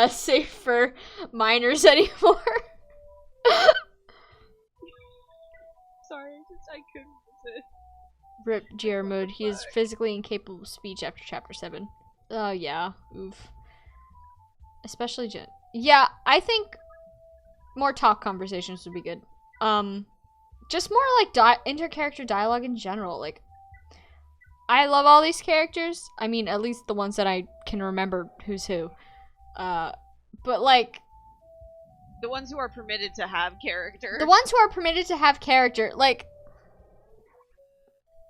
safe for minors anymore. Sorry, I couldn't resist. Rip Jermud. He is physically incapable of speech after chapter 7. Oh, yeah. Oof. Especially Jen. Yeah, I think more talk conversations would be good. Just more like inter-character dialogue in general. Like, I love all these characters. I mean, at least the ones that I can remember who's who. But like, the ones who are permitted to have character. The ones who are permitted to have character, like,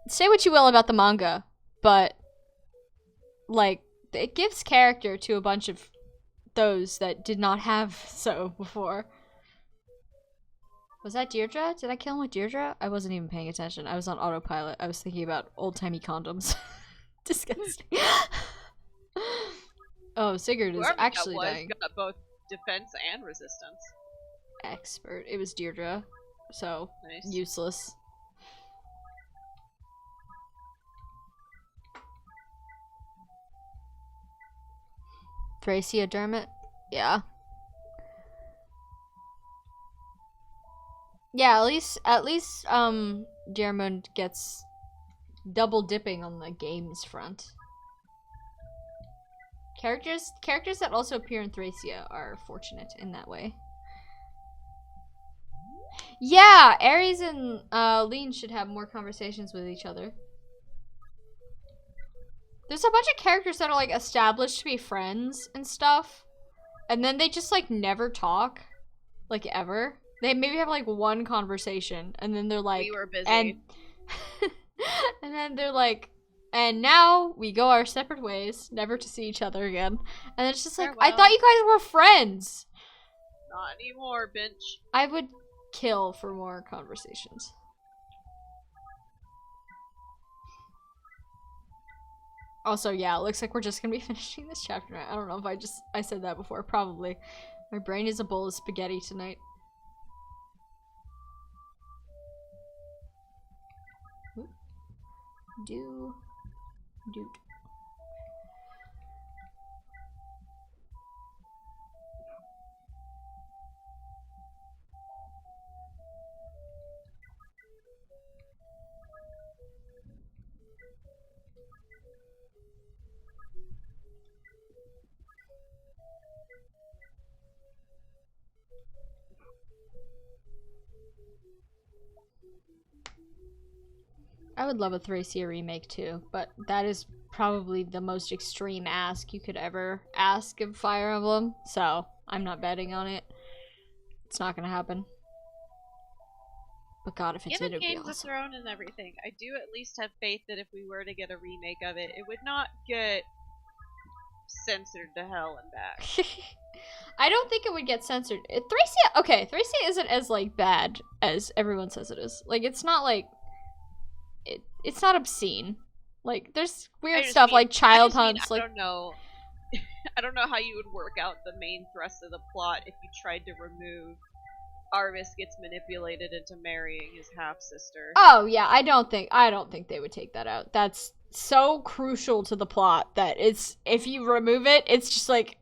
say what you will about the manga, but like, it gives character to a bunch of those that did not have so before. Was that Deirdre? Did I kill him with Deirdre? I wasn't even paying attention. I was on autopilot. I was thinking about old-timey condoms. Disgusting. Oh, Sigurd is actually dying. Got both defense and resistance. Expert. It was Deirdre. So, nice. Useless. Thracia Dermot? Yeah. Yeah, at least Jermund gets double dipping on the games front. Characters that also appear in Thracia are fortunate in that way. Yeah, Ares and Lean should have more conversations with each other. There's a bunch of characters that are like established to be friends and stuff, and then they just like never talk, like ever. They maybe have like one conversation, and then they're like, we were busy. And then they're like, and now we go our separate ways, never to see each other again. And it's just like, farewell. I thought you guys were friends. Not anymore, bitch. I would kill for more conversations. Also, yeah, it looks like we're just gonna be finishing this chapter tonight. I don't know if I said that before. Probably. My brain is a bowl of spaghetti tonight. Dude. I would love a Thracia remake too, but that is probably the most extreme ask you could ever ask of Fire Emblem, so I'm not betting on it. It's not gonna happen. But God, if it did, it'd be Games of awesome. Thrones and everything, I do at least have faith that if we were to get a remake of it, it would not get censored to hell and back. I don't think it would get censored. Thracia isn't as like bad as everyone says it is. Like, it's not like it's not obscene. Like, there's weird stuff like child hunts. I don't know. I don't know how you would work out the main thrust of the plot if you tried to remove Arvis gets manipulated into marrying his half sister. Oh yeah, I don't think they would take that out. That's so crucial to the plot that if you remove it, it's just like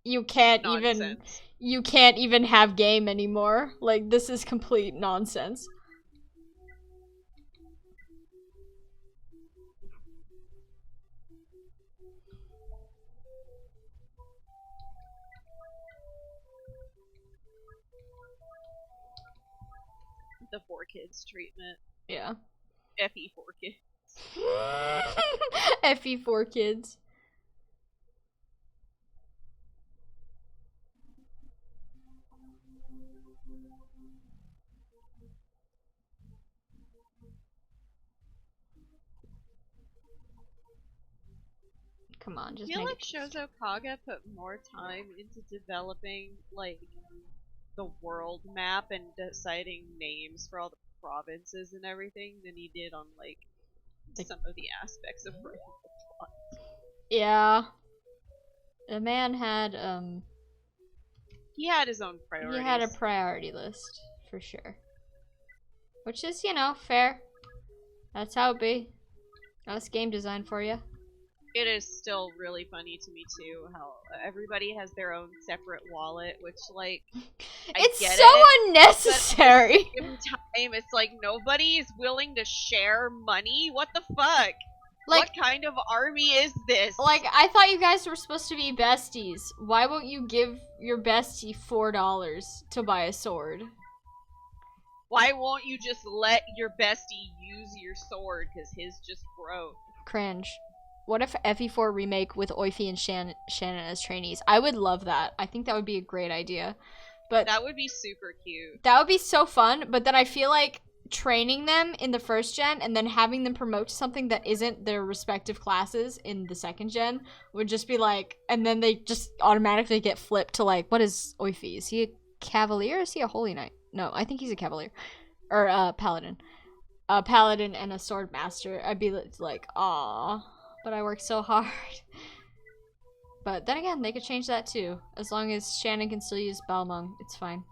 you can't even have game anymore. Like, this is complete nonsense. The 4Kids treatment. Yeah. FE4 kids. FE4 kids. Come on, just I feel make like Shozo Kaga put more time into developing, like, the world map and deciding names for all the provinces and everything than he did on, like some of the aspects of writing the plot. Yeah. The man had, He had his own priorities. he had a priority list, for sure. Which is, you know, fair. That's how it be. That's game design for you. It is still really funny to me too how everybody has their own separate wallet, which like It's get so it, unnecessary. but at the same time, it's like nobody is willing to share money. What the fuck? Like, what kind of army is this? Like, I thought you guys were supposed to be besties. Why won't you give your bestie $4 to buy a sword? Why won't you just let your bestie use your sword because his just broke? Cringe. What if FE4 remake with Oifi and Shannon as trainees? I would love that. I think that would be a great idea. But that would be super cute. That would be so fun, but then I feel like training them in the first gen and then having them promote to something that isn't their respective classes in the second gen would just be like, and then they just automatically get flipped to like, what is Oifi? Is he a cavalier or is he a holy knight? No, I think he's a cavalier. Or paladin. A paladin and a sword master. I'd be like, aw, but I worked so hard. But then again, they could change that too. As long as Shannon can still use Balmung, it's fine.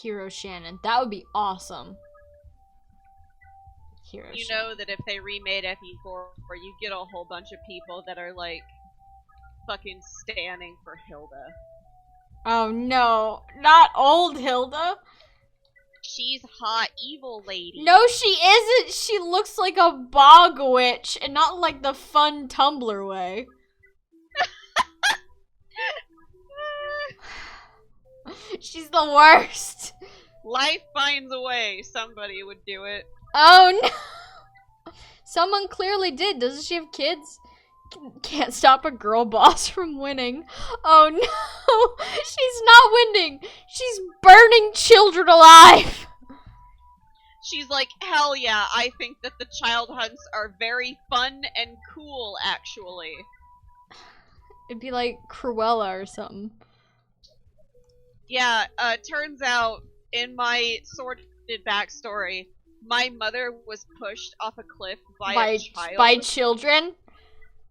Hero Shannon. That would be awesome. Hero You Shannon. know that if they remade FE4, you get a whole bunch of people that are like fucking standing for Hilda. Oh no, not old Hilda. She's hot evil lady. No, she isn't. She looks like a bog witch, and not like the fun Tumblr way. She's the worst. Life finds a way. Somebody would do it. Oh no. Someone clearly did. Doesn't she have kids? Can't stop a girl boss from winning. Oh no. She's not winning. She's burning children alive. She's like, hell yeah, I think that the child hunts are very fun and cool, actually. It'd be like Cruella or something. Yeah, turns out, in my sordid backstory, my mother was pushed off a cliff by a child. By children?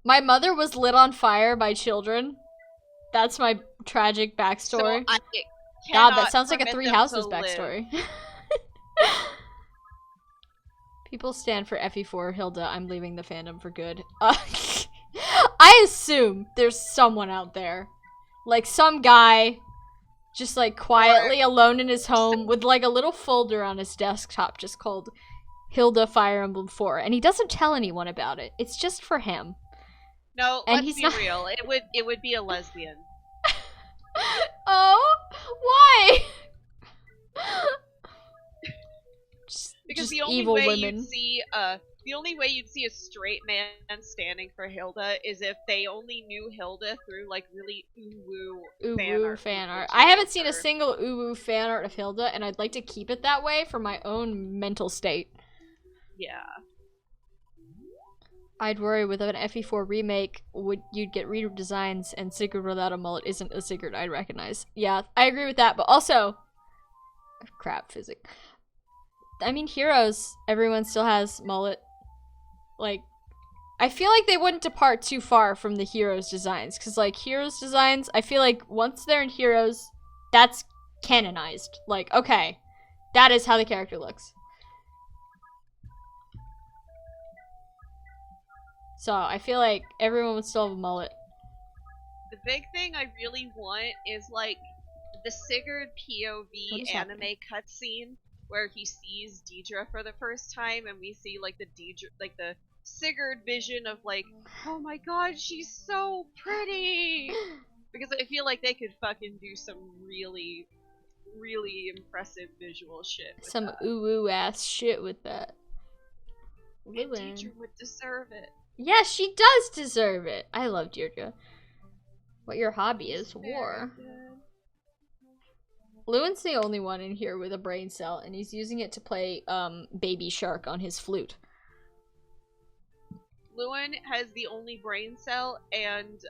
My mother was lit on fire by children. That's my tragic backstory. So God, that sounds like a Three Houses backstory. People stand for FE4 Hilda. I'm leaving the fandom for good. I assume there's someone out there. Like some guy just like quietly alone in his home with like a little folder on his desktop just called Hilda Fire Emblem 4. And he doesn't tell anyone about it. It's just for him. No, and let's be real. It would be a lesbian. Oh, why? Because just the only evil way women. the only way you'd see a straight man standing for Hilda is if they only knew Hilda through like really Uwu fan art. I haven't seen a single Uwu fan art of Hilda, and I'd like to keep it that way for my own mental state. Yeah. I'd worry with an FE4 remake, you'd get redesigns, and Sigurd without a mullet isn't a Sigurd I'd recognize. Yeah, I agree with that, but also... Crap, physics. I mean, Heroes, everyone still has mullet. Like, I feel like they wouldn't depart too far from the Heroes designs, because, like, Heroes designs, I feel like once they're in Heroes, that's canonized. Like, okay, that is how the character looks. So, I feel like everyone would still have a mullet. The big thing I really want is, like, the Sigurd POV anime cutscene where he sees Deidre for the first time, and we see, like, the Sigurd vision of, like, oh my god, she's so pretty! Because I feel like they could fucking do some really, really impressive visual shit with some that. ooh ass shit with that. And Deidre would deserve it. Yeah, she does deserve it. I love Deirdre. What your hobby is? War. Lewin's the only one in here with a brain cell, and he's using it to play Baby Shark on his flute. Lewin has the only brain cell, and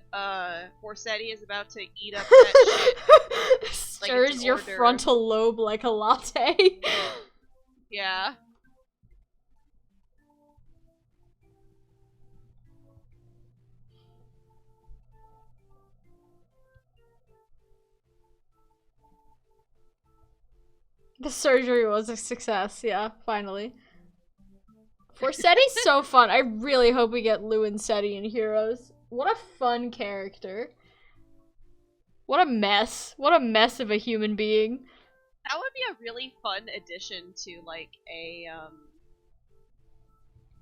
Forseti is about to eat up that shit. Stirs your hors d'oeuvre. frontal lobe like a latte. Yeah. The surgery was a success, yeah, finally. Forseti's so fun. I really hope we get Lewin Seti in Heroes. What a fun character. What a mess. What a mess of a human being. That would be a really fun addition to, like,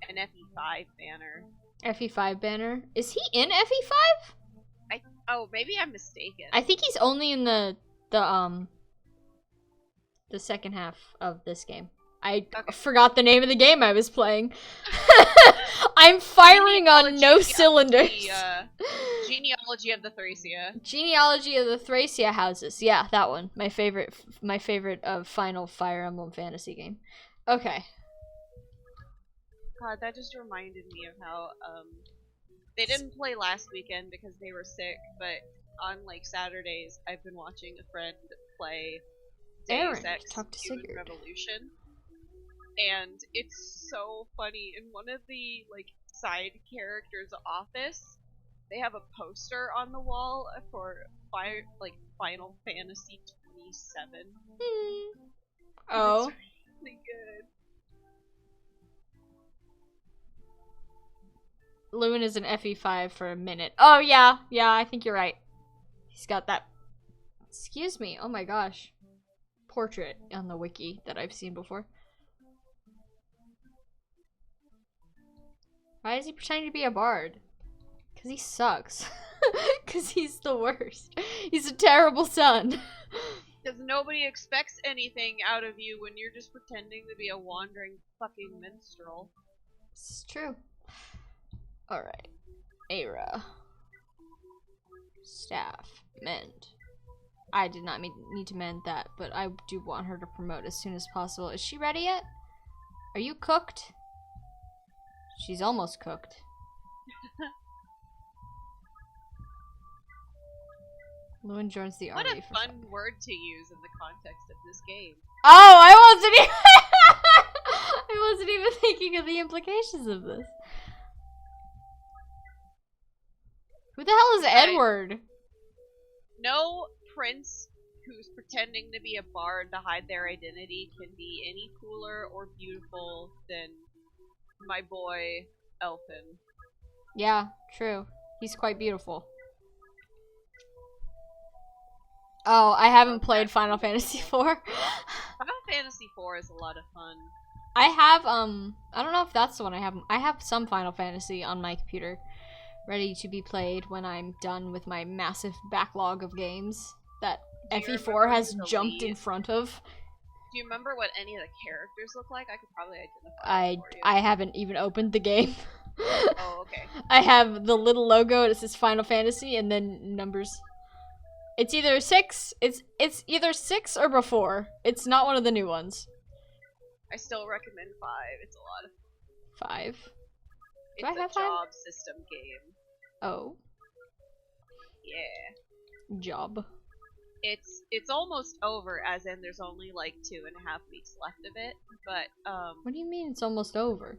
an FE5 banner. FE5 banner? Is he in FE5? Oh, maybe I'm mistaken. I think he's only in the second half of this game. I forgot the name of the game I was playing. I'm firing on no cylinders. Genealogy of the Thracia. Genealogy of the Thracia houses. Yeah, that one. My favorite of final Fire Emblem Fantasy game. Okay. God, that just reminded me of how they didn't play last weekend because they were sick, but on like Saturdays I've been watching a friend play Deus Ex Human Revolution. And it's so funny. In one of the like side characters' office, they have a poster on the wall for Final Fantasy 27. Oh. It's really good. Lewin is an FE5 for a minute. Oh yeah, I think you're right. He's got that. Excuse me. Oh my gosh. Portrait on the wiki that I've seen before. Why is he pretending to be a bard? Because he sucks. Because he's the worst. He's a terrible son. Because nobody expects anything out of you when you're just pretending to be a wandering fucking minstrel. It's true. Alright. Era. Staff. Mend. I did not need to mend that, but I do want her to promote as soon as possible. Is she ready yet? Are you cooked? She's almost cooked. Lewin joins the army. What a fun word to use in the context of this game. Oh, I wasn't even thinking of the implications of this. Who the hell is Edward? No prince who's pretending to be a bard to hide their identity can be any cooler or beautiful than my boy Elfin. Yeah, true. He's quite beautiful. Oh, I haven't played Final Fantasy IV. Final Fantasy IV is a lot of fun. I have, I don't know if that's the one I have. I have some Final Fantasy on my computer, ready to be played when I'm done with my massive backlog of games that FE4 has jumped in front of. Do you remember what any of the characters look like? I could probably identify them for you. I haven't even opened the game. Oh, okay. I have the little logo, it says Final Fantasy, and then numbers. It's either 6, it's either 6 or before. It's not one of the new ones. I still recommend 5. It's a lot of 5? Do I have a job system game. Oh. Yeah. Job. It's almost over, as in there's only like 2.5 weeks left of it, but What do you mean it's almost over?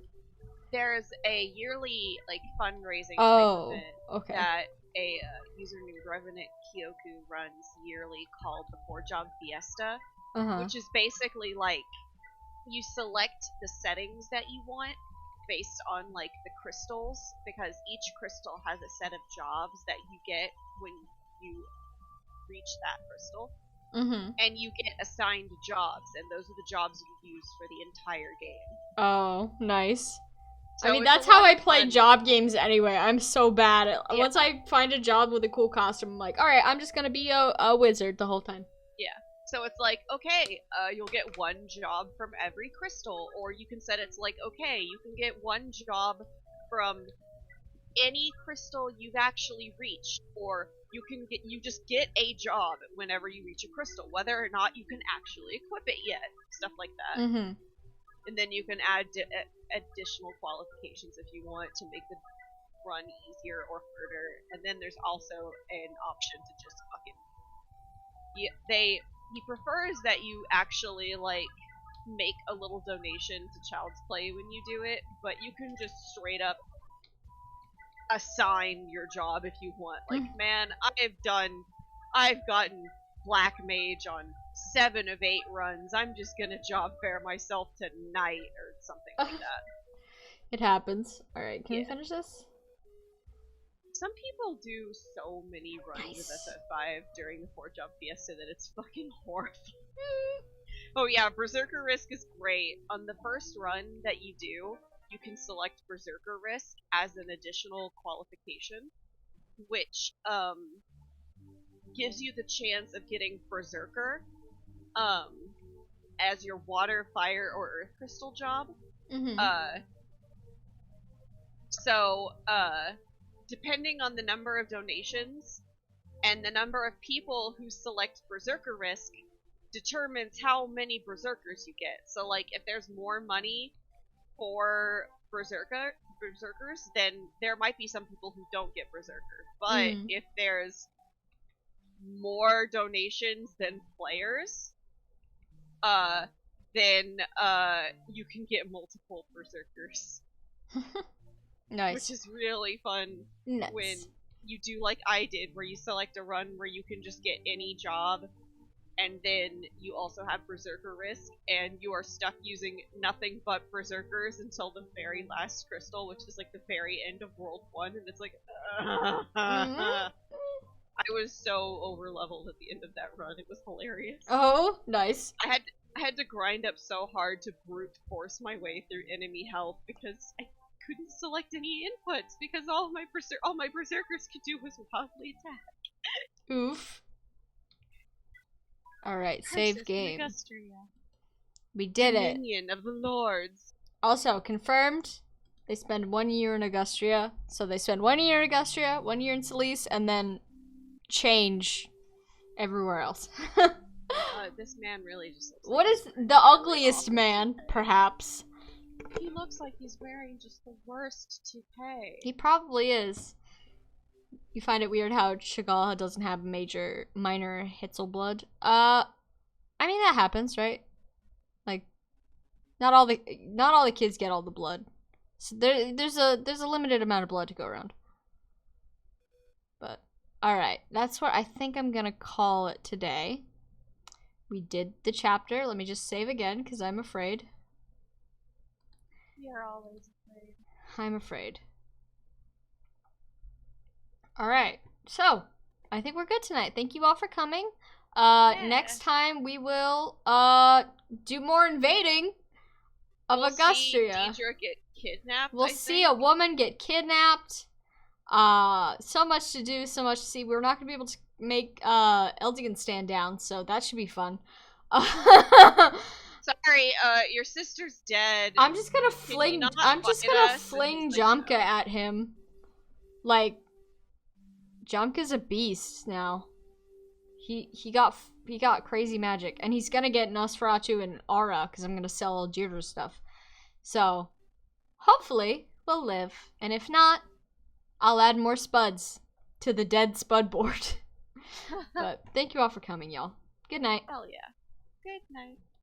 There's a yearly like fundraising event that a user named Revenant Kyoku runs yearly called the 4-Job Fiesta, which is basically like you select the settings that you want based on like the crystals, because each crystal has a set of jobs that you get when you reach that crystal, and you get assigned jobs, and those are the jobs you use for the entire game. Oh, nice. So I mean, that's how I play job games anyway. I'm so bad at once I find a job with a cool costume, I'm like, alright, I'm just gonna be a wizard the whole time. Yeah. So it's like, okay, you'll get 1 job from every crystal, or you can set it to like, okay, you can get 1 job from any crystal you've actually reached, or you just get a job whenever you reach a crystal, whether or not you can actually equip it yet, stuff like that. And then you can add additional qualifications if you want to make the run easier or harder, and then there's also an option to just fucking. He prefers that you actually like make a little donation to Child's Play when you do it, but you can just straight up assign your job if you want. Like, man, I've gotten Black Mage on 7 of 8 runs. I'm just gonna job fair myself tonight or something like that. It happens. Alright, can we finish this? Some people do so many runs of FF5 during the 4-job fiesta that it's fucking horrible. Oh yeah, Berserker Risk is great. On the first run that you do, you can select Berserker Risk as an additional qualification, which gives you the chance of getting Berserker as your water, fire, or earth crystal job. So, depending on the number of donations and the number of people who select Berserker Risk determines how many Berserkers you get. So, like, if there's more money for Berserkers, then there might be some people who don't get Berserker. But if there's more donations than players, then you can get multiple Berserkers. Nice. Which is really fun when you do like I did, where you select a run where you can just get any job, and then you also have Berserker Risk, and you are stuck using nothing but Berserkers until the very last crystal, which is like the very end of World 1, and it's like, I was so over-leveled at the end of that run, it was hilarious. Oh, nice. I had to grind up so hard to brute force my way through enemy health, because I couldn't select any inputs, because all my Berserkers could do was wildly attack. Oof. Alright, save game. Megastria. We did it. Dominion of the Lords. Also, confirmed, they spend 1 year in Augustria. So they spend 1 year in Augustria, 1 year in Salice, and then change everywhere else. This man really just looks What like is the ugliest man, perhaps? He looks like he's wearing just the worst toupee. He probably is. You find it weird how Chagall doesn't have minor Hitzel blood. I mean that happens, right? Like, not all the kids get all the blood. So there's a limited amount of blood to go around. But all right, that's what I think I'm gonna call it today. We did the chapter. Let me just save again because I'm afraid. You're always afraid. I'm afraid. Alright, so I think we're good tonight. Thank you all for coming. Next time we will do more invading of Augustria. See Deidre get kidnapped. We'll see a woman get kidnapped. So much to do, so much to see. We're not gonna be able to make Eldigan stand down, so that should be fun. Sorry, your sister's dead. I'm just gonna fling Jamka at him. Like, Jamka's a beast now. He got crazy magic, and he's gonna get Nosferatu and Aura because I'm gonna sell Algir's stuff. So hopefully we'll live, and if not, I'll add more spuds to the dead spud board. But thank you all for coming, y'all. Good night. Hell yeah. Good night.